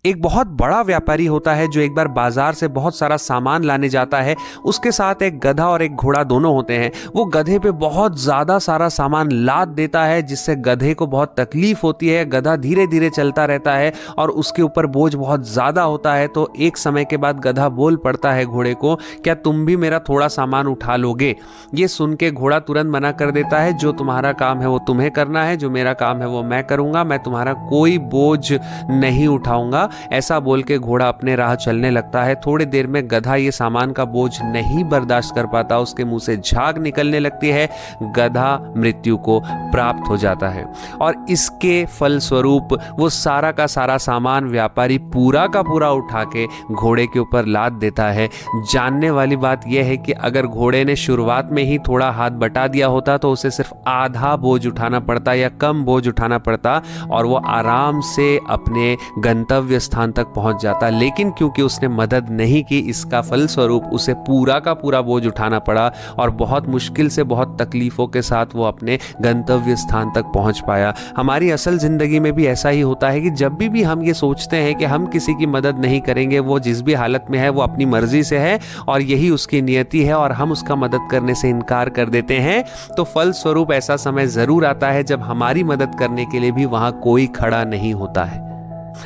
एक बहुत बड़ा व्यापारी होता है जो एक बार बाजार से बहुत सारा सामान लाने जाता है। उसके साथ एक गधा और एक घोड़ा दोनों होते हैं। वो गधे पे बहुत ज़्यादा सारा सामान लाद देता है जिससे गधे को बहुत तकलीफ होती है। गधा धीरे धीरे चलता रहता है और उसके ऊपर बोझ बहुत ज़्यादा होता है। तो एक समय के बाद गधा बोल पड़ता है घोड़े को, क्या तुम भी मेरा थोड़ा सामान उठा लोगे? ये सुन के घोड़ा तुरंत मना कर देता है, जो तुम्हारा काम है वो तुम्हें करना है, जो मेरा काम है वो मैं करूँगा, मैं तुम्हारा कोई बोझ नहीं उठाऊंगा। ऐसा बोल के घोड़ा अपने राह चलने लगता है। थोड़ी देर में गधा ये सामान का बोझ नहीं बर्दाश्त कर पाता, उसके मुंह से झाग निकलने लगती है। गधा मृत्यु को प्राप्त हो जाता है और इसके फलस्वरूप वो सारा का सारा सामान व्यापारी पूरा का पूरा उठा के घोड़े के ऊपर लाद देता है। जानने वाली बात यह है कि अगर घोड़े ने शुरुआत में ही थोड़ा हाथ बटा दिया होता तो उसे सिर्फ आधा बोझ उठाना पड़ता या कम बोझ उठाना पड़ता और वो आराम से अपने गंतव्य स्थान तक पहुंच जाता। लेकिन क्योंकि उसने मदद नहीं की, इसका फलस्वरूप उसे पूरा का पूरा बोझ उठाना पड़ा और बहुत मुश्किल से, बहुत तकलीफों के साथ वो अपने गंतव्य स्थान तक पहुंच पाया। हमारी असल जिंदगी में भी ऐसा ही होता है कि जब भी हम ये सोचते हैं कि हम किसी की मदद नहीं करेंगे, वो जिस भी हालत में है वो अपनी मर्जी से है और यही उसकी नियति है और हम उसका मदद करने से इनकार कर देते हैं, तो फलस्वरूप ऐसा समय जरूर आता है जब हमारी मदद करने के लिए भी वहां कोई खड़ा नहीं होता है।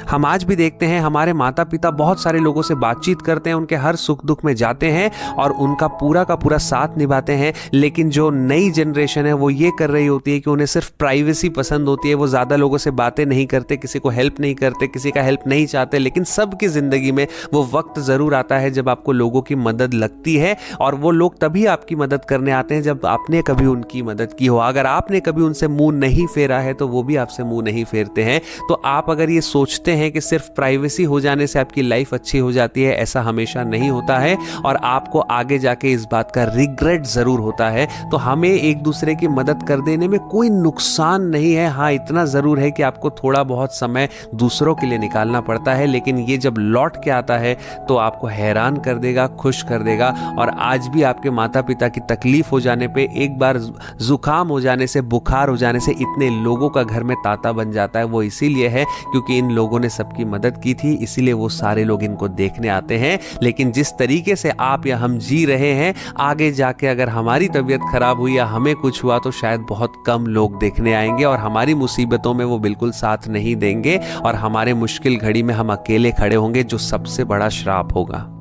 हम आज भी देखते हैं हमारे माता पिता बहुत सारे लोगों से बातचीत करते हैं, उनके हर सुख दुख में जाते हैं और उनका पूरा का पूरा साथ निभाते हैं। लेकिन जो नई जनरेशन है वो ये कर रही होती है कि उन्हें सिर्फ प्राइवेसी पसंद होती है। वो ज़्यादा लोगों से बातें नहीं करते, किसी को हेल्प नहीं करते, किसी का हेल्प नहीं चाहते। लेकिन सबकी ज़िंदगी में वो वक्त ज़रूर आता है जब आपको लोगों की मदद लगती है और वो लोग तभी आपकी मदद करने आते हैं जब आपने कभी उनकी मदद की हो। अगर आपने कभी उनसे मुंह नहीं फेरा है तो वो भी आपसे मुंह नहीं फेरते हैं। तो आप अगर ये सोचते हैं कि सिर्फ प्राइवेसी हो जाने से आपकी लाइफ अच्छी हो जाती है, ऐसा हमेशा नहीं होता है और आपको आगे जाके इस बात का रिग्रेट जरूर होता है। तो हमें एक दूसरे की मदद कर देने में कोई नुकसान नहीं है। हाँ, इतना जरूर है कि आपको थोड़ा बहुत समय दूसरों के लिए निकालना पड़ता है, लेकिन ये जब लौट के आता है तो आपको हैरान कर देगा, खुश कर देगा। और आज भी आपके माता पिता की तकलीफ हो जाने पे, एक बार जुकाम हो जाने से, बुखार हो जाने से इतने लोगों का घर में तांता बन जाता है, वो इसीलिए है क्योंकि इन लोगों ने सबकी मदद की थी, इसीलिए वो सारे लोग इनको देखने आते हैं। लेकिन जिस तरीके से आप या हम जी रहे हैं, आगे जाके अगर हमारी तबीयत खराब हुई या हमें कुछ हुआ तो शायद बहुत कम लोग देखने आएंगे और हमारी मुसीबतों में वो बिल्कुल साथ नहीं देंगे और हमारे मुश्किल घड़ी में हम अकेले खड़े होंगे, जो सबसे बड़ा श्राप होगा।